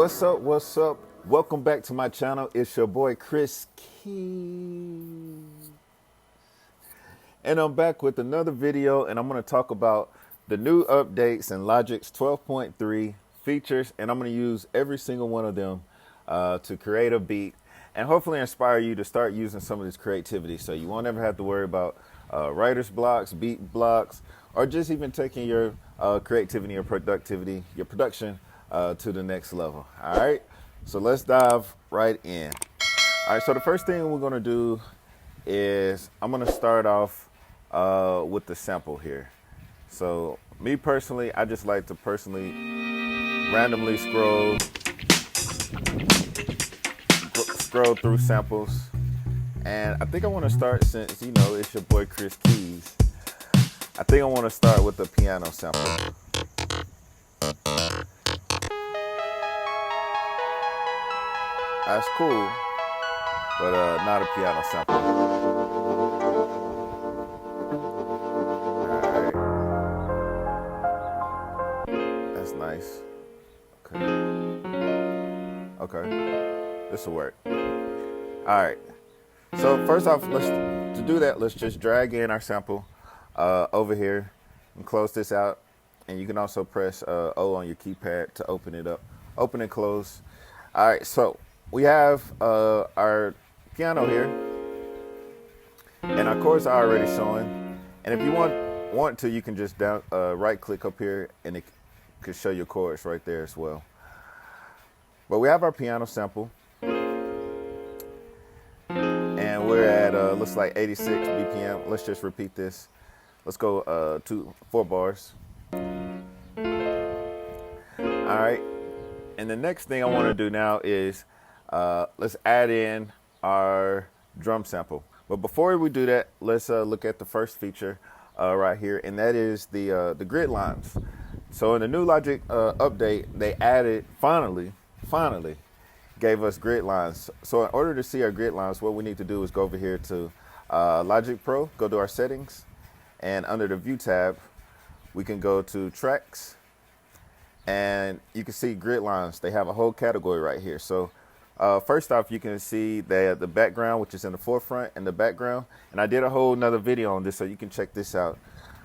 What's up? What's up? Welcome back to my channel. It's your boy Kris KeyZ. And I'm back with another video, and I'm going to talk about the new updates in Logic's 12.3 features, and I'm going to use every single one of them to create a beat and hopefully inspire you to start using some of this creativity so you won't ever have to worry about writer's blocks, beat blocks, or just even taking your creativity or productivity, your production to the next level. All right, so let's dive right in. All right, so the first thing we're going to do is I'm going to start off with the sample here. So me personally, I just like to randomly scroll through samples, and I think I want to start, since you know it's your boy Kris KeyZ, I think I want to start with the piano sample. That's cool, but not a piano sample. Alright. That's nice. Okay. This will work. Alright. So first off, to do that, let's just drag in our sample over here and close this out. And you can also press O on your keypad to open it up. Open and close. Alright, so we have our piano here, and our chords are already showing. And if you want to, you can just right click up here, and it could show your chords right there as well. But we have our piano sample, and we're at looks like 86 BPM. Let's just repeat this. Let's go 4 bars. All right, and the next thing I want to do now is let's add in our drum sample. But before we do that, let's look at the first feature right here, and that is the Gridlines. So in the new Logic update, they added, finally gave us Gridlines. So in order to see our Gridlines, what we need to do is go over here to Logic Pro, go to our settings, and under the View tab, we can go to Tracks, and you can see Gridlines. They have a whole category right here. So first off, you can see the background, which is in the forefront, and the background. And I did a whole nother video on this, so you can check this out.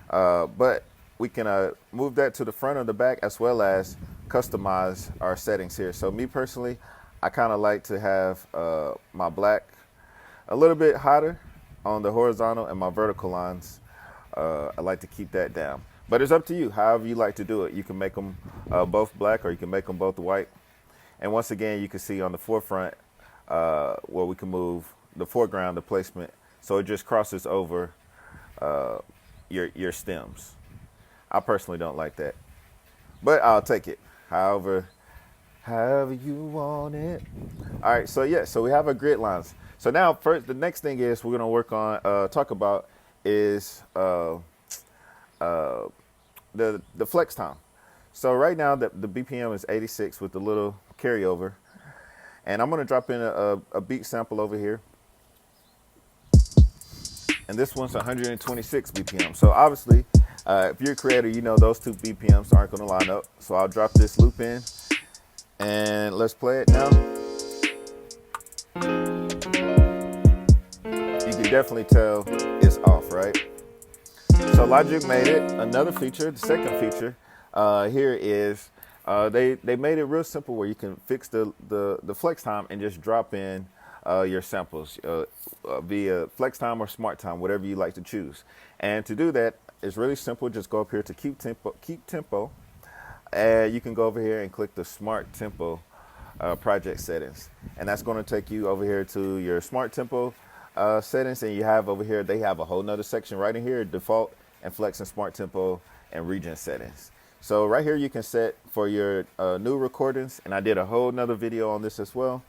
But we can move that to the front or the back, as well as customize our settings here. So me personally, I kind of like to have my black a little bit hotter on the horizontal, and my vertical lines, I like to keep that down. But it's up to you, however you like to do it. You can make them both black, or you can make them both white. And once again, you can see on the forefront where we can move the foreground, the placement, so it just crosses over your stems. I personally don't like that, but I'll take it however you want it. All right, so yeah, so we have our grid lines. So now first, the next thing is we're gonna work on, talk about is the flex time. So right now the BPM is 86 with the little carryover, and I'm going to drop in a beat sample over here, and this one's 126 BPM. So obviously, if you're a creator, you know those two BPMs aren't going to line up. So I'll drop this loop in, and let's play it now. You can definitely tell it's off, right? So Logic made it another feature. The second feature here is they made it real simple, where you can fix the flex time and just drop in your samples via flex time or smart time, whatever you like to choose. And to do that, it's really simple. Just go up here to keep tempo, and you can go over here and click the smart tempo project settings, and that's going to take you over here to your smart tempo settings. And you have over here, they have a whole nother section right in here, default and flex and smart tempo and region settings. So right here you can set for your new recordings, and I did a whole nother video on this as well.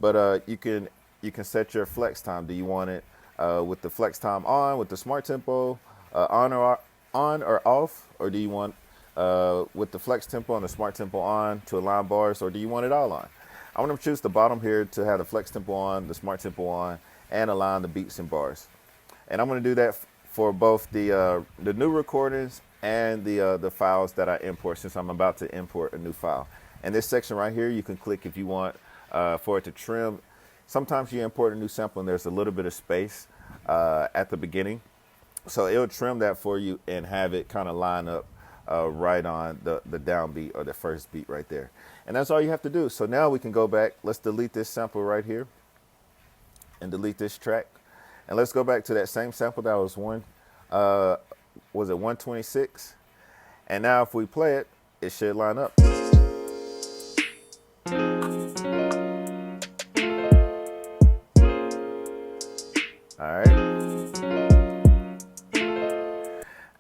But you can set your flex time. Do you want it with the flex time on, with the smart tempo on or off, or do you want with the flex tempo and the smart tempo on to align bars, or do you want it all on? I want to choose the bottom here to have the flex tempo on, the smart tempo on, and align the beats and bars. And I'm going to do that for both the new recordings and the files that I import, since I'm about to import a new file. And this section right here, you can click if you want for it to trim. Sometimes you import a new sample and there's a little bit of space at the beginning. So it'll trim that for you and have it kind of line up right on the downbeat or the first beat right there. And that's all you have to do. So now we can go back. Let's delete this sample right here and delete this track. And let's go back to that same sample that was was it 126? And now if we play it, it should line up. All right.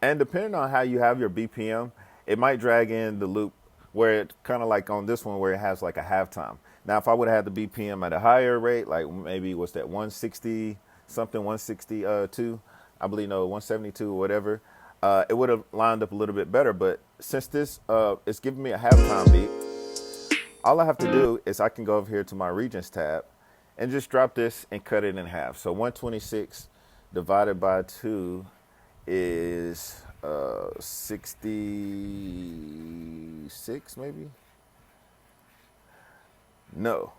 And depending on how you have your BPM, it might drag in the loop where it kind of like on this one where it has like a halftime. Now, if I would have had the BPM at a higher rate, like maybe what's that, 160 something, 162, I believe, no, 172 or whatever, it would have lined up a little bit better. But since this is giving me a halftime beat, all I have to do is I can go over here to my regions tab and just drop this and cut it in half. So 126 divided by 2 is 66 maybe? No.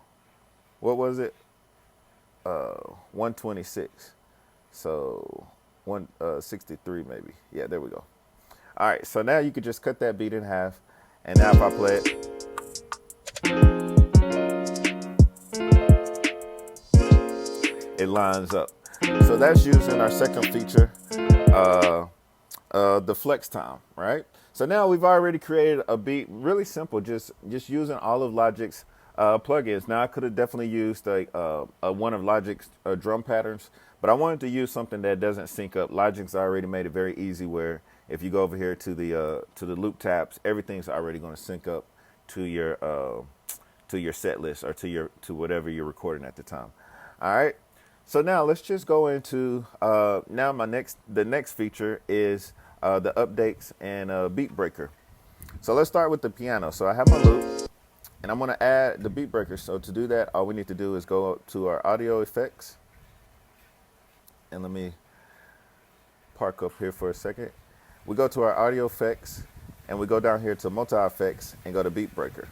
What was it? 126. So 163 maybe. Yeah, there we go. All right, so now you could just cut that beat in half. And now if I play it, it lines up. So that's using our second feature, the flex time, right? So now we've already created a beat, really simple, just using all of Logic's plugins. Now I could have definitely used one of Logic's drum patterns, but I wanted to use something that doesn't sync up. Logic's already made it very easy where if you go over here to the loop tabs, everything's already going to sync up to your set list or to whatever you're recording at the time. All right. So now let's just go into now the next feature is the updates and beat breaker. So let's start with the piano. So I have my loop and I'm going to add the beat breaker. So to do that, all we need to do is go up to our audio effects. And let me park up here for a second. We go to our audio effects and we go down here to multi effects and go to beat breaker.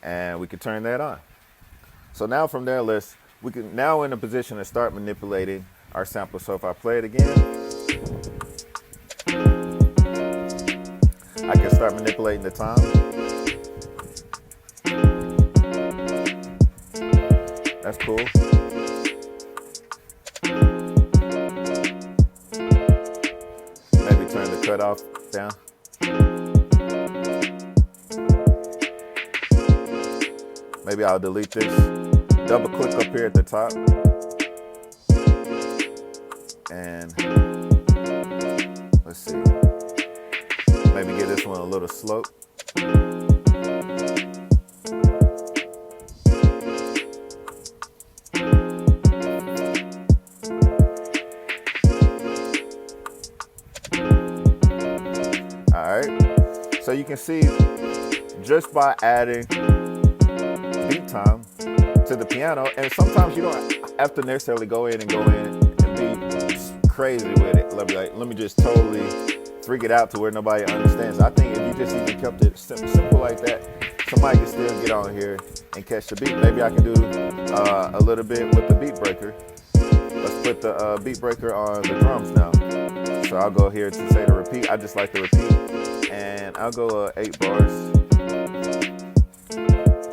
And we can turn that on. So now from there, we can now in a position to start manipulating our sample. So if I play it again, I can start manipulating the time. That's cool. Maybe turn the cutoff down. Maybe I'll delete this. Double click up here at the top. And let's see. Maybe give this one a little slope. All right. So you can see just by adding beat time to the piano, and sometimes you don't have to necessarily go in and be crazy with it. Let me just totally freak it out to where nobody understands. I think if you just even kept it simple like that, somebody can still get on here and catch the beat. Maybe I can do a little bit with the beat breaker. Let's put the beat breaker on the drums now. So I'll go here to say the repeat. I just like the repeat, and I'll go 8 bars.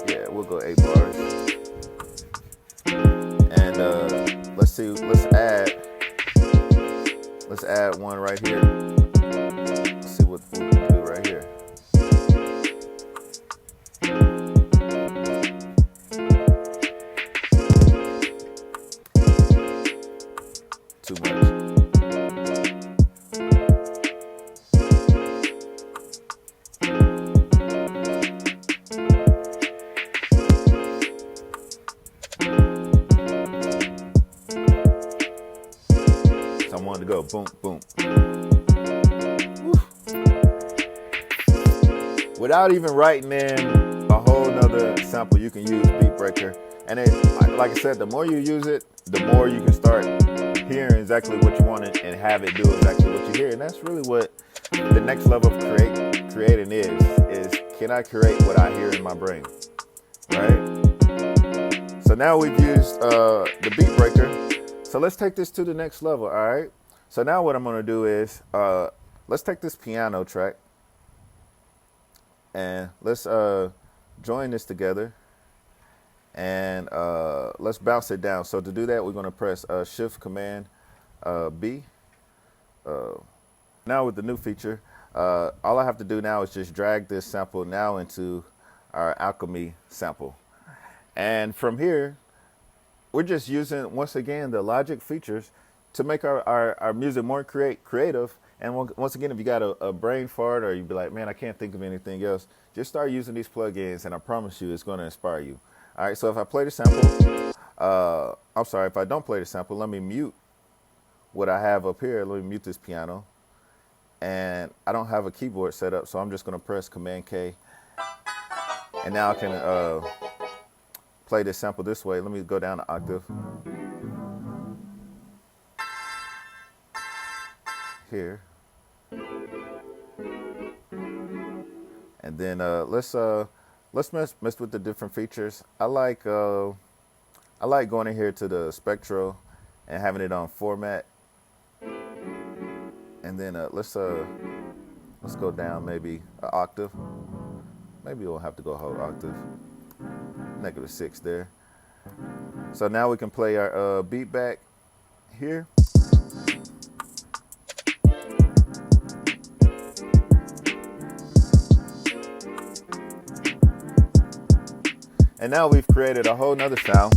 Yeah, we'll go 8 bars. And let's add one right here. Let's see what we can do right here. Too much. I wanted to go boom, boom. Woo. Without even writing in a whole nother sample, you can use beat breaker. And it, like I said, the more you use it, the more you can start hearing exactly what you want and have it do exactly what you hear. And that's really what the next level of creating is can I create what I hear in my brain, right? So now we've used the beat breaker. So let's take this to the next level, all right? So now what I'm gonna do is, let's take this piano track and let's join this together, and let's bounce it down. So to do that, we're gonna press Shift Command B. Now with the new feature, all I have to do now is just drag this sample now into our Alchemy sample. And from here, we're just using, once again, the Logic features to make our music more creative. And once again, if you got a brain fart or you be like, man, I can't think of anything else, just start using these plugins and I promise you it's going to inspire you. All right, so if I play the sample, I'm sorry, if I don't play the sample, let me mute what I have up here. Let me mute this piano. And I don't have a keyboard set up, so I'm just going to press Command K. And now I can play this sample this way. Let me go down an octave. Here. And then let's mess with the different features. I like going in here to the spectral and having it on format. And then let's go down maybe an octave. Maybe we'll have to go a whole octave. -6 there. So now we can play our beat back here. And now we've created a whole nother sound.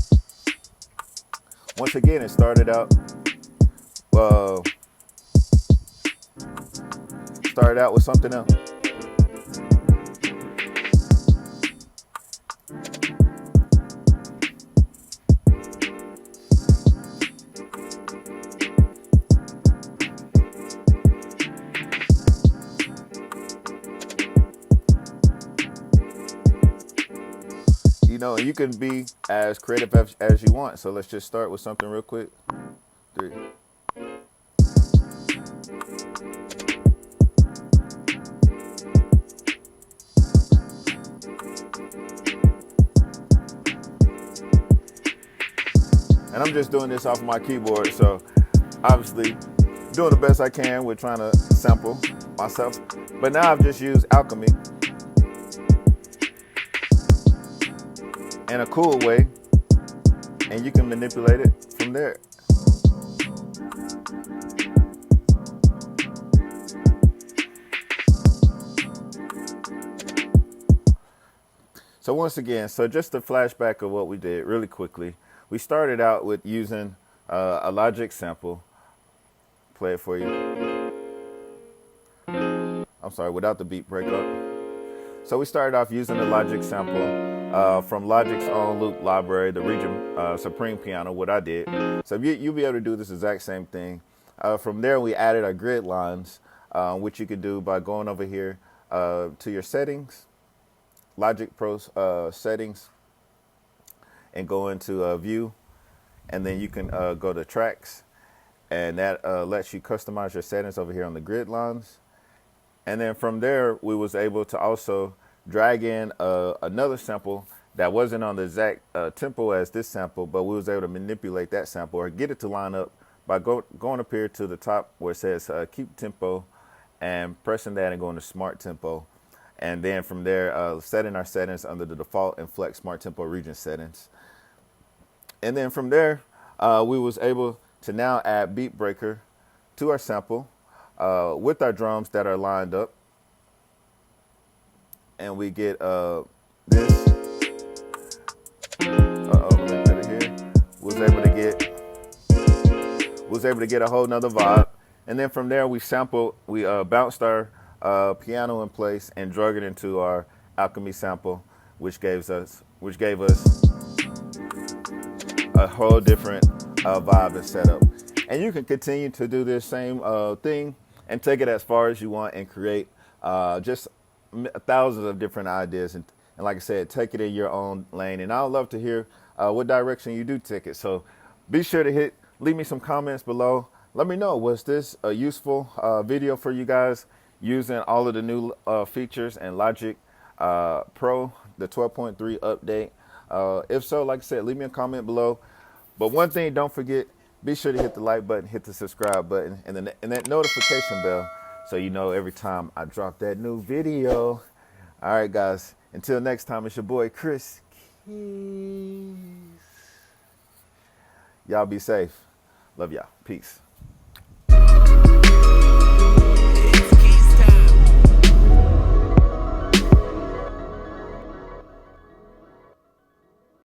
Once again, it started out with something else. You know, you can be as creative as you want. So let's just start with something real quick. 3. And I'm just doing this off my keyboard, so obviously doing the best I can with trying to sample myself. But now I've just used Alchemy in a cool way, and you can manipulate it from there. So once again, so just a flashback of what we did really quickly. We started out with using a Logic sample. Play it for you. I'm sorry, without the beat breakup. So we started off using the Logic sample from Logic's own loop library, the Region Supreme Piano, what I did. So you'll be able to do this exact same thing. From there, we added our grid lines, which you could do by going over here to your settings, Logic Pro settings, and go into view, and then you can go to tracks, and that lets you customize your settings over here on the grid lines. And then from there, we was able to also drag in another sample that wasn't on the exact tempo as this sample, but we was able to manipulate that sample or get it to line up by going up here to the top where it says keep tempo and pressing that and going to smart tempo. And then from there, setting our settings under the default and flex smart tempo region settings. And then from there, we was able to now add beat breaker to our sample with our drums that are lined up. And we get this. Let me put it here. Was able to get a whole nother vibe. And then from there, we bounced our piano in place and drug it into our Alchemy sample, which gave us a whole different vibe and setup. And you can continue to do this same thing and take it as far as you want and create just thousands of different ideas. And like I said, take it in your own lane. And I'd love to hear what direction you do take it. So be sure to leave me some comments below. Let me know, was this a useful video for you guys using all of the new features and Logic Pro, the 12.3 update? If so, like I said, leave me a comment below. But one thing, don't forget, be sure to hit the like button, hit the subscribe button, and that notification bell so you know every time I drop that new video. All right, guys. Until next time, it's your boy, Kris. KeyZ. Y'all be safe. Love y'all. Peace.